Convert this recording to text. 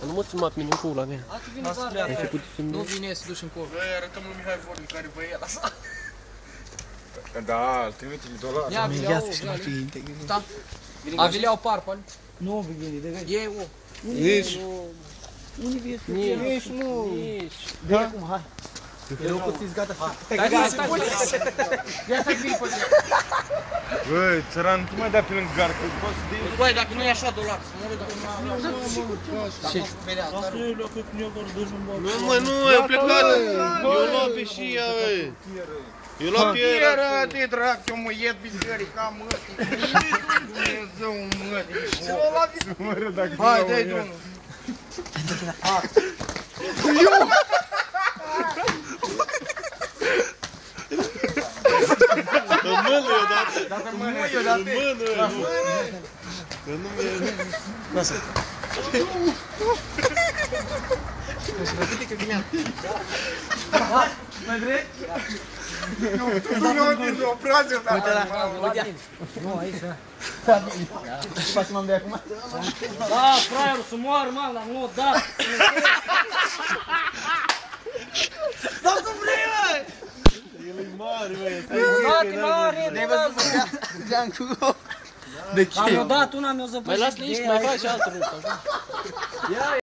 Nu mă ți-mi mine în pula mea. Atunci vine Varda. Nu vine să duci în cur. Băi, arătăm lui Mihai Vorbi care vă ia la sa. Da, îl trimite-i $. Ia, vileau, da. A vileau parpal. Nu, vine, de găi. E, o. Nici. Unde vii să Nici, nu. nici. De acum, hai. E rău puțin, gata. Stai. Ia stai bine pe tine. Băi, țăran, tu mai dai pe lângă gar, că poți să dai... Băi, dacă nu e așa $, să mă rog dacă nu am așa. Ce? Vedea, dar... Nu, mă, nu, eu plecat. Eu luam pe și ea, băi. Eu luam pe ea. Pieră de drac, eu mă ied biserica, mă. Dumnezeu, mă. Ce-o la biserica? Hai, dai drumul. În mână odată. În mână odată. În mână. Că nu mi-e... Lasă. Mai vrei? Nu, din o prază, da. Uite la... Nu, aici, da. Facem de acum? Da, fraierul, să moară, mă, la nu, da. Da, cum vrei, mă! El e mare, băi. Mare, Ne-ai văzut să dea cu... De ce? am dat una, mi-o zăpășit. Mai las-ne aici, mai faci altă rută.